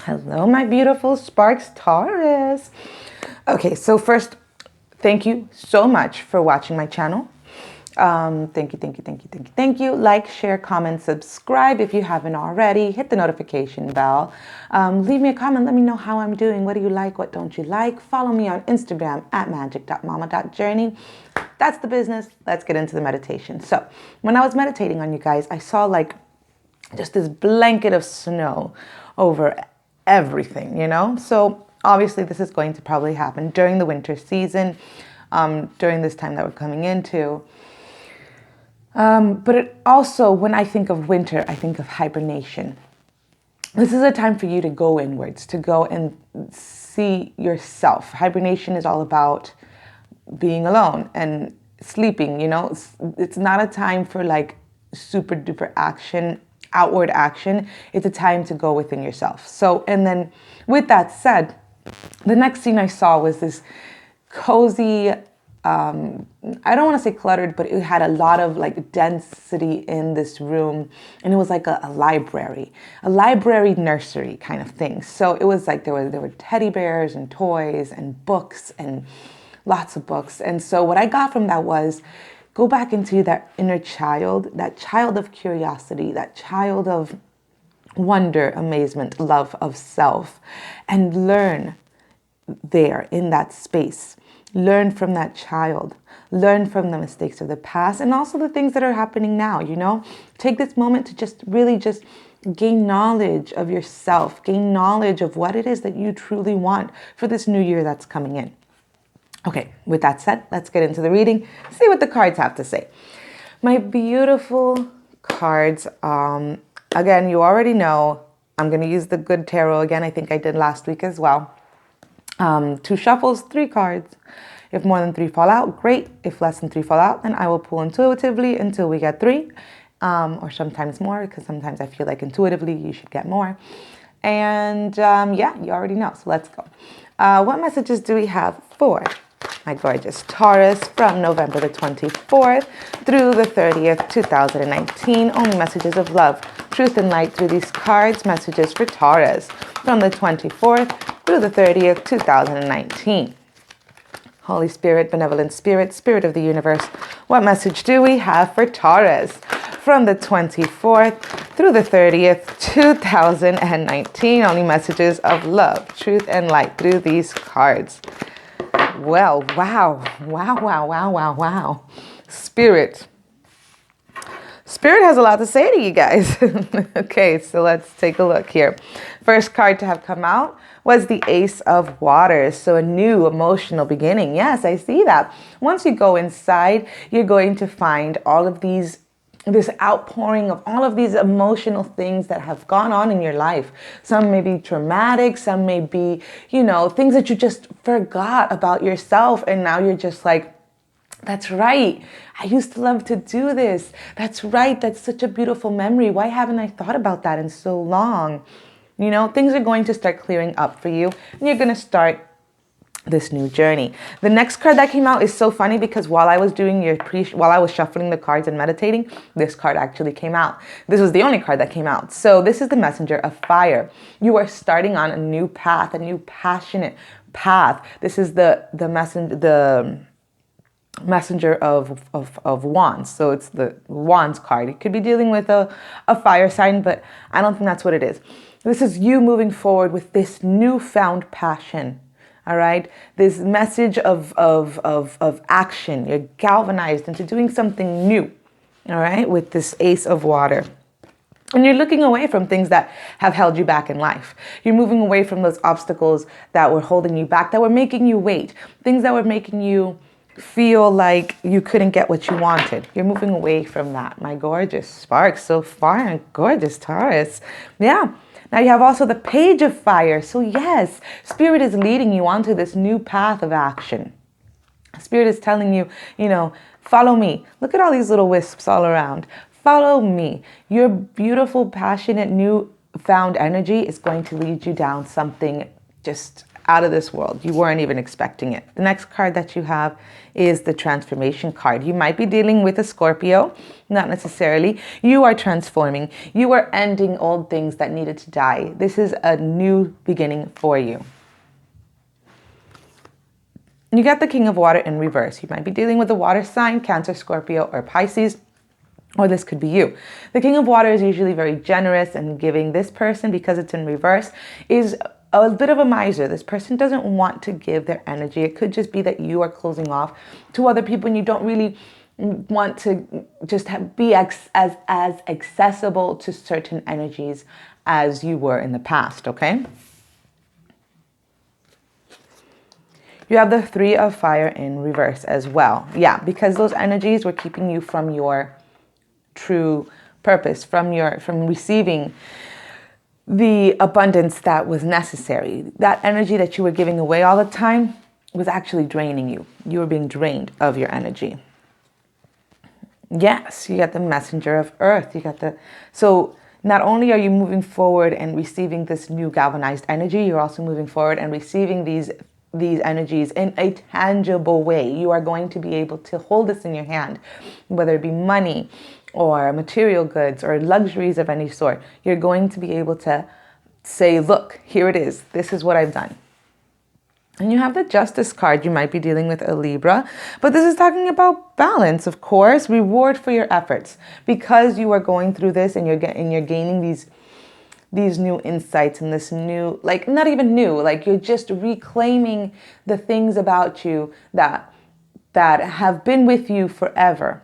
Hello, my beautiful Sparks Taurus. Okay, so first, thank you so much for watching my channel. Thank you. Like, share, comment, subscribe if you haven't already. Hit the notification bell. Leave me a comment. Let me know how I'm doing. What do you like? What don't you like? Follow me on Instagram at magic.mama.journey. That's the business. Let's get into the meditation. So when I was meditating on you guys, I saw like just this blanket of snow over everything, So obviously this is going to probably happen during the winter season, during this time that we're coming into. But it also, when I think of winter, I think of hibernation. This is a time for you to go inwards, to go and see yourself. Hibernation is all about being alone and sleeping, It's not a time for like super duper action, outward action. It's a time to go within yourself. So, and then with that said, the next scene I saw was this cozy, I don't want to say cluttered, but it had a lot of like density in this room. And it was like a library nursery kind of thing. So it was like there were teddy bears and toys and books and lots of books. And so what I got from that was go back into that inner child, that child of curiosity, that child of wonder, amazement, love of self, and learn there in that space. Learn from that child. Learn from the mistakes of the past and also the things that are happening now, Take this moment to just really just gain knowledge of yourself, gain knowledge of what it is that you truly want for this new year that's coming in. Okay, with that said, let's get into the reading, see what the cards have to say. My beautiful cards, again, you already know, I'm going to use the good tarot again. I think I did last week as well. 2 shuffles, 3 cards. If more than 3 fall out, great. If less than 3 fall out, then I will pull intuitively until we get 3, or sometimes more, because sometimes I feel like intuitively you should get more. And yeah, you already know, so let's go. What messages do we have for my gorgeous Taurus from November the 24th through the 30th, 2019? Only messages of love, truth, and light through these cards. Messages for Taurus from the 24th through the 30th, 2019. Holy Spirit, benevolent spirit, spirit of the universe, what message do we have for Taurus from the 24th through the 30th, 2019? Only messages of love, truth, and light through these cards. Well, wow. Spirit has a lot to say to you guys. Okay, so let's take a look here. First card to have come out was the Ace of Waters. So a new emotional beginning. Yes, I see that. Once you go inside, you're going to find all of this outpouring of all of these emotional things that have gone on in your life. Some may be traumatic, some may be, things that you just forgot about yourself. And now you're just like, that's right. I used to love to do this. That's right. That's such a beautiful memory. Why haven't I thought about that in so long? Things are going to start clearing up for you, and you're going to start this new journey. The next card that came out is so funny because while I was shuffling the cards and meditating, this card actually came out. This was the only card that came out. So this is the Messenger of Fire. You are starting on a new path, a new passionate path. This is the Messenger of Wands. So it's the Wands card. It could be dealing with a fire sign, but I don't think that's what it is. This is you moving forward with this newfound passion. All right. This message of action. You're galvanized into doing something new. All right. With this Ace of Water. And you're looking away from things that have held you back in life. You're moving away from those obstacles that were holding you back, that were making you wait. Things that were making you feel like you couldn't get what you wanted. You're moving away from that. My gorgeous Sparks, so far, gorgeous Taurus. Yeah. Now you have also the Page of Fire. So yes, Spirit is leading you onto this new path of action. Spirit is telling you, follow me. Look at all these little wisps all around. Follow me. Your beautiful, passionate, new found energy is going to lead you down something just out of this world. You weren't even expecting it. The next card that you have is the transformation card. You might be dealing with a Scorpio, not necessarily. You are transforming. You are ending old things that needed to die. This is a new beginning for you. You get the King of Water in reverse. You might be dealing with a water sign, Cancer, Scorpio, or Pisces, or this could be you. The King of Water is usually very generous and giving. This person, because it's in reverse, is a bit of a miser. This person doesn't want to give their energy. It could just be that you are closing off to other people and you don't really want to just be as accessible to certain energies as you were in the past, okay? You have the Three of Fire in reverse as well. Yeah, because those energies were keeping you from your true purpose, from receiving the abundance that was necessary. That energy that you were giving away all the time was actually draining you. You were being drained of your energy. Yes, you got the Messenger of Earth. So not only are you moving forward and receiving this new galvanized energy, you're also moving forward and receiving these energies in a tangible way. You are going to be able to hold this in your hand, whether it be money or material goods or luxuries of any sort. You're going to be able to say, look, here it is. This is what I've done. And you have the Justice card. You might be dealing with a Libra, but this is talking about balance, of course, reward for your efforts. Because you are going through this and you're gaining these new insights and this new, like, not even new, like you're just reclaiming the things about you that have been with you forever,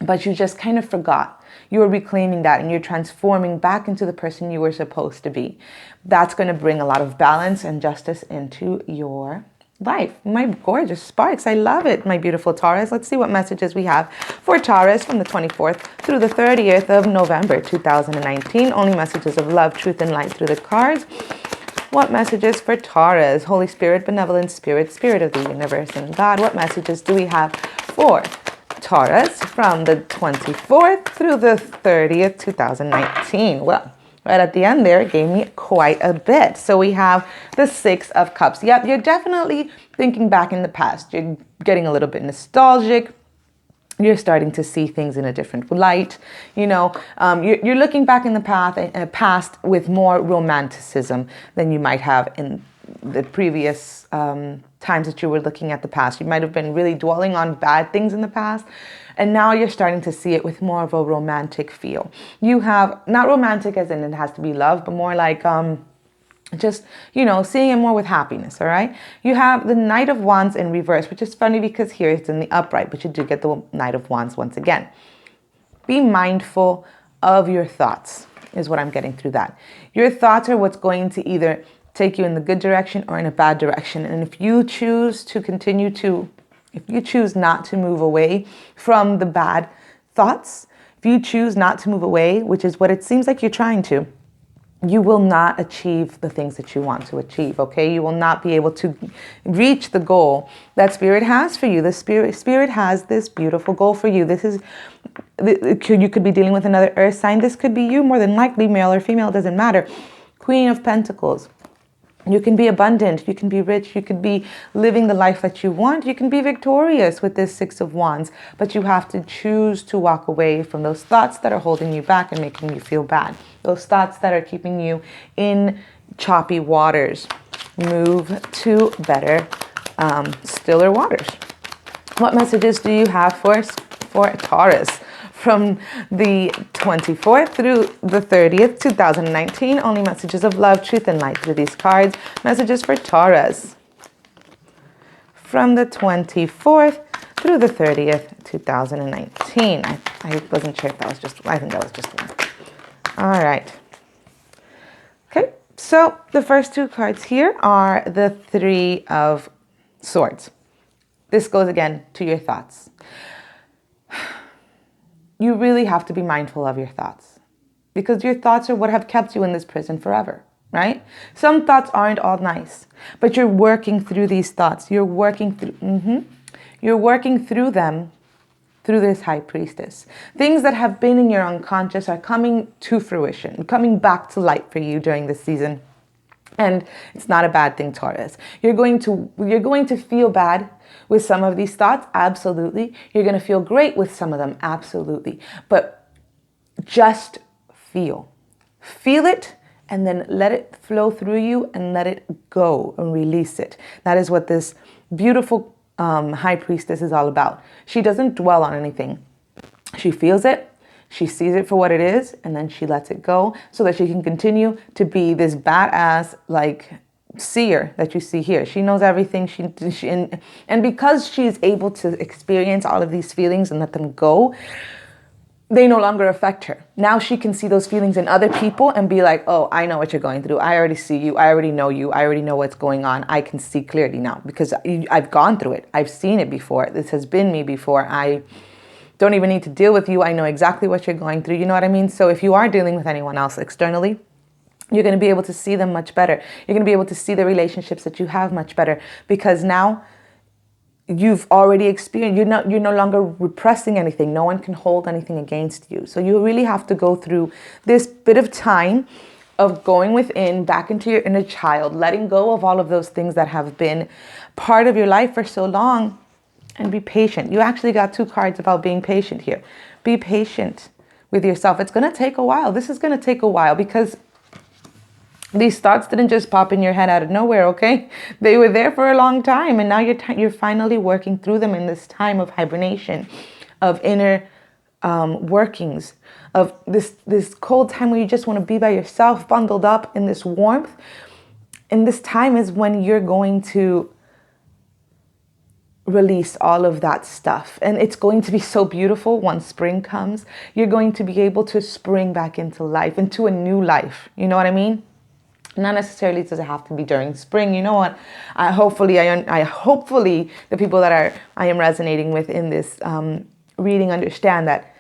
but you just kind of forgot. You're reclaiming that and you're transforming back into the person you were supposed to be. That's going to bring a lot of balance and justice into your life. My gorgeous sparks. I love it, my beautiful Taurus. Let's see what messages we have for Taurus from the 24th through the 30th of November 2019. Only messages of love, truth, and light through the cards. What messages for Taurus? Holy Spirit, benevolent spirit, spirit of the universe, and God. What messages do we have for Taurus from the 24th through the 30th, 2019? Well, right at the end there, it gave me quite a bit. So we have the Six of Cups. Yep, you're definitely thinking back in the past. You're getting a little bit nostalgic. You're starting to see things in a different light. You're looking back in the past with more romanticism than you might have in the previous times that you were looking at the past. You might have been really dwelling on bad things in the past, and now you're starting to see it with more of a romantic feel. You have, not romantic as in it has to be love, but more like just, seeing it more with happiness, all right? You have the Knight of Wands in reverse, which is funny because here it's in the upright, but you do get the Knight of Wands once again. Be mindful of your thoughts, is what I'm getting through that. Your thoughts are what's going to either take you in the good direction or in a bad direction. And if you choose not to move away from the bad thoughts, if you choose not to move away, which is what it seems like you're trying to, you will not achieve the things that you want to achieve, okay? You will not be able to reach the goal that Spirit has for you. The Spirit has this beautiful goal for you. You could be dealing with another earth sign. This could be you, more than likely, male or female, doesn't matter. Queen of Pentacles. You can be abundant, you can be rich, you can be living the life that you want, you can be victorious with this Six of Wands, but you have to choose to walk away from those thoughts that are holding you back and making you feel bad. Those thoughts that are keeping you in choppy waters. Move to better, stiller waters. What messages do you have for Taurus? From the 24th through the 30th, 2019. Only messages of love, truth, and light through these cards. Messages for Taurus. From the 24th through the 30th, 2019. I wasn't sure if that was I think that was just one. All right. Okay, so the first two cards here are the Three of Swords. This goes again to your thoughts. You really have to be mindful of your thoughts, because your thoughts are what have kept you in this prison forever, right? Some thoughts aren't all nice, but you're working through these thoughts. You're working through them through this High Priestess. Things that have been in your unconscious are coming to fruition, coming back to light for you during this season. And it's not a bad thing, Taurus. You're going to feel bad with some of these thoughts, absolutely. You're going to feel great with some of them, absolutely. But just feel. Feel it and then let it flow through you and let it go and release it. That is what this beautiful high priestess is all about. She doesn't dwell on anything. She feels it. She sees it for what it is, and then she lets it go so that she can continue to be this badass, like, seer that you see here. She knows everything. And because she's able to experience all of these feelings and let them go, they no longer affect her. Now she can see those feelings in other people and be like, oh, I know what you're going through. I already see you. I already know you. I already know what's going on. I can see clearly now because I've gone through it. I've seen it before. This has been me before. I don't even need to deal with you. I know exactly what you're going through. You know what I mean? So if you are dealing with anyone else externally, you're going to be able to see them much better. You're going to be able to see the relationships that you have much better because now you've already experienced, you're no longer repressing anything. No one can hold anything against you. So you really have to go through this bit of time of going within, back into your inner child, letting go of all of those things that have been part of your life for so long. And be patient. You actually got 2 cards about being patient here. Be patient with yourself. It's going to take a while. This is going to take a while because these thoughts didn't just pop in your head out of nowhere, okay? They were there for a long time, and now you're finally working through them in this time of hibernation, of inner workings, of this cold time where you just want to be by yourself, bundled up in this warmth. And this time is when you're going to release all of that stuff. And it's going to be so beautiful once spring comes. You're going to be able to spring back into life, into a new life. You know what I mean? Not necessarily does it have to be during spring. You know what? Hopefully the people that I am resonating with in this reading understand that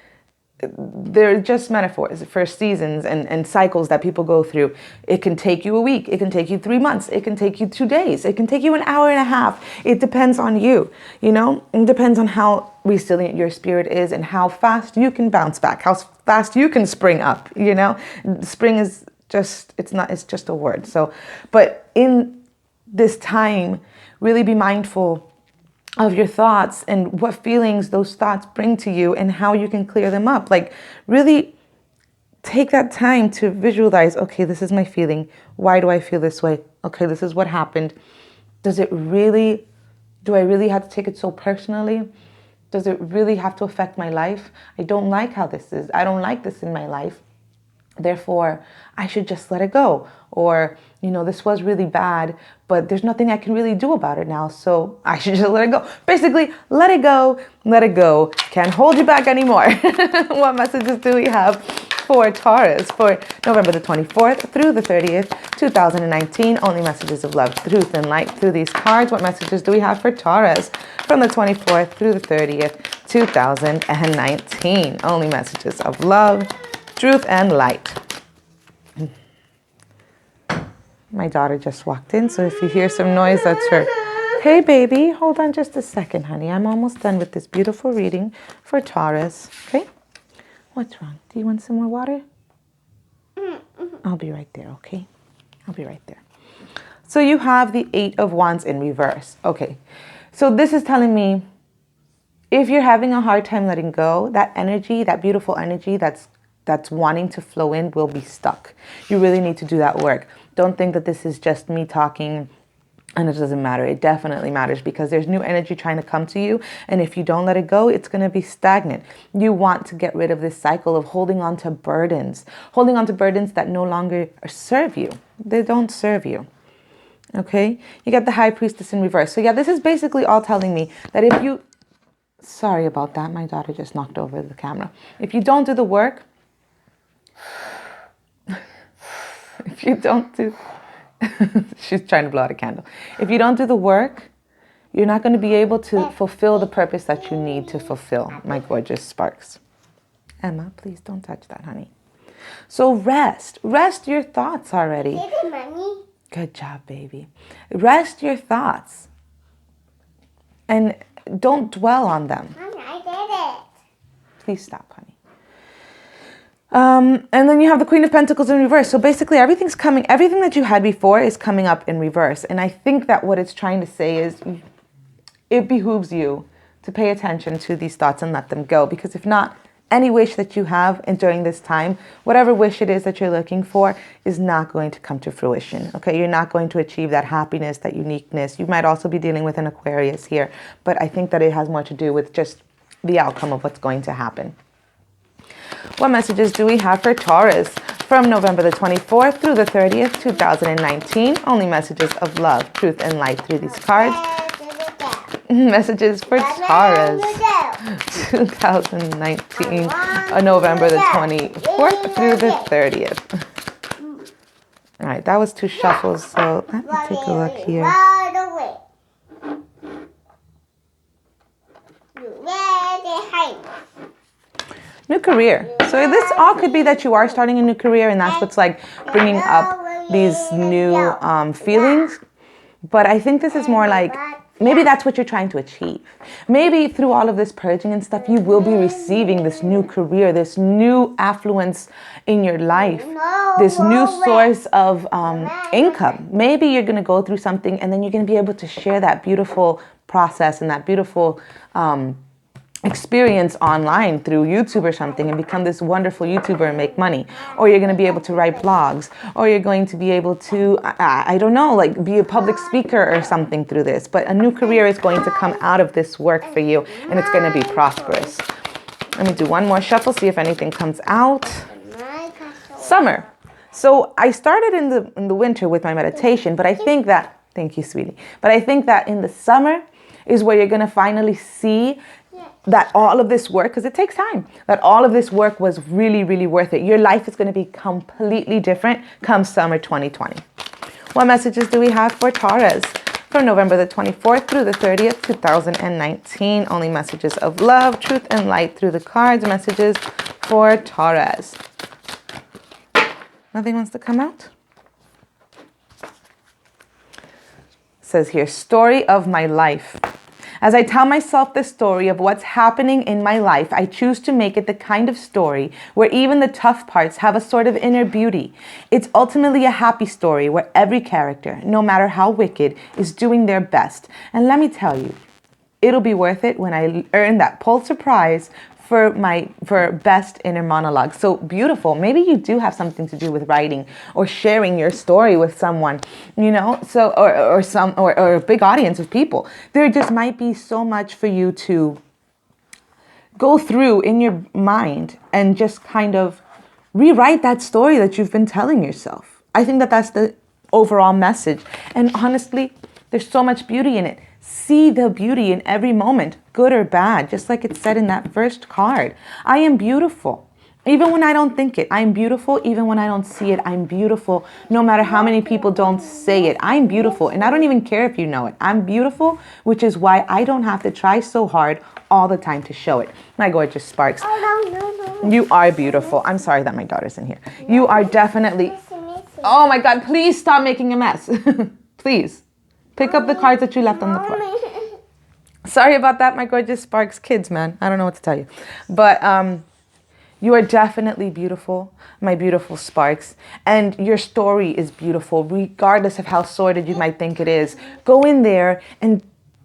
they're just metaphors for seasons and cycles that people go through. It can take you a week. It can take you 3 months. It can take you 2 days. It can take you an hour and a half. It depends on you, you know? It depends on how resilient your spirit is and how fast you can bounce back, how fast you can spring up, you know? Spring is just, it's just a word. So, but in this time, really be mindful of your thoughts and what feelings those thoughts bring to you and how you can clear them up. Like, really take that time to visualize, okay, this is my feeling. Why do I feel this way? Okay, this is what happened. Do I really have to take it so personally? Does it really have to affect my life? I don't like how this is. I don't like this in my life. Therefore, I should just let it go. Or, you know, this was really bad, but there's nothing I can really do about it now, so I should just let it go. Basically, let it go, let it go. Can't hold you back anymore. What messages do we have for Taurus for November the 24th through the 30th, 2019? Only messages of love, truth, and light through these cards. What messages do we have for Taurus from the 24th through the 30th, 2019? Only messages of love, truth, and light. My daughter just walked in, so if you hear some noise, that's her. Hey, baby, hold on just a second, honey. I'm almost done with this beautiful reading for Taurus. Okay? What's wrong? Do you want some more water? I'll be right there, okay? I'll be right there. So you have the 8 of Wands in reverse. Okay. So this is telling me if you're having a hard time letting go, that energy, that beautiful energy that's wanting to flow in will be stuck. You really need to do that work. Don't think that this is just me talking and it doesn't matter. It definitely matters because there's new energy trying to come to you. And if you don't let it go, it's going to be stagnant. You want to get rid of this cycle of holding on to burdens that no longer serve you. They don't serve you. Okay? You got the High Priestess in reverse. So yeah, this is basically all telling me that if you... Sorry about that. My daughter just knocked over the camera. If you don't do the work... If you don't do... She's trying to blow out a candle. If you don't do the work, you're not going to be able to fulfill the purpose that you need to fulfill, my gorgeous sparks. Emma, please don't touch that, honey. So rest. Rest your thoughts already. Good job, baby. Rest your thoughts. And don't dwell on them. Mommy, I did it. Please stop, honey. And then you have the Queen of Pentacles in reverse. So basically everything that you had before is coming up in reverse. And I think that what it's trying to say is it behooves you to pay attention to these thoughts and let them go. Because if not, any wish that you have during this time, whatever wish it is that you're looking for, is not going to come to fruition. Okay, you're not going to achieve that happiness, that uniqueness. You might also be dealing with an Aquarius here, but I think that it has more to do with just the outcome of what's going to happen. What messages do we have for Taurus from November the 24th through the 30th, 2019? Only messages of love, truth, and light through these cards. Messages for Taurus 2019, November the 24th through the 30th. All right, that was 2 shuffles, so let me take a look here. New career. So this all could be that you are starting a new career, and that's what's like bringing up these new feelings. But I think this is more like, maybe that's what you're trying to achieve. Maybe through all of this purging and stuff, you will be receiving this new career, this new affluence in your life, this new source of income. Maybe you're going to go through something and then you're going to be able to share that beautiful process and that beautiful experience online through YouTube or something and become this wonderful YouTuber and make money. Or you're going to be able to write blogs, or you're going to be able to, I don't know, like be a public speaker or something through this. But a new career is going to come out of this work for you, and it's going to be prosperous. Let me do one more shuffle, see if anything comes out. Summer. So I started in the winter with my meditation, but I think that, thank you, sweetie. But I think that in the summer is where you're going to finally see that all of this work, because it takes time, that all of this work was really, really worth it. Your life is going to be completely different come summer 2020. What messages do we have for Taurus from November the 24th through the 30th, 2019? Only messages of love, truth, and light through the cards. Messages for Taurus. Nothing wants to come out? It says here, story of my life. As I tell myself the story of what's happening in my life, I choose to make it the kind of story where even the tough parts have a sort of inner beauty. It's ultimately a happy story where every character, no matter how wicked, is doing their best. And let me tell you, it'll be worth it when I earn that Pulitzer Prize for best inner monologue. So beautiful. Maybe you do have something to do with writing or sharing your story with someone, you know, so or a big audience of people. There just might be so much for you to go through in your mind and just kind of rewrite that story that you've been telling yourself. I think that that's the overall message. And honestly, there's so much beauty in it. See the beauty in every moment, good or bad, just like it said in that first card. I am beautiful, even when I don't think it. I'm beautiful, even when I don't see it. I'm beautiful, no matter how many people don't say it. I'm beautiful, and I don't even care if you know it. I'm beautiful, which is why I don't have to try so hard all the time to show it. My gorgeous Sparks, you are beautiful. I'm sorry that my daughter's in here. You are definitely... Oh my God, please stop making a mess. Please. Pick up the cards that you left on the floor. Sorry about that, my gorgeous Sparks. Kids, man. I don't know what to tell you. But you are definitely beautiful, my beautiful Sparks. And your story is beautiful, regardless of how sordid you might think it is. Go in there and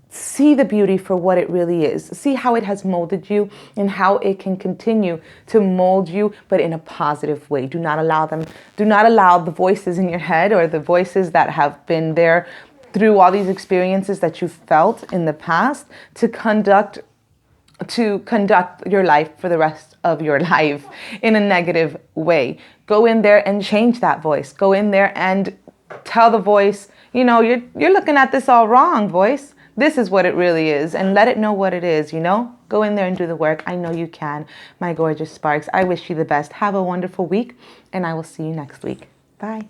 see the beauty for what it really is. See how it has molded you and how it can continue to mold you, but in a positive way. Do not allow the voices in your head or the voices that have been there through all these experiences that you felt in the past to conduct your life for the rest of your life in a negative way. Go in there and change that voice. Go in there and tell the voice, you know, you're looking at this all wrong, voice. This is what it really is, and let it know what it is, you know? Go in there and do the work. I know you can, my gorgeous Sparks. I wish you the best. Have a wonderful week, and I will see you next week. Bye.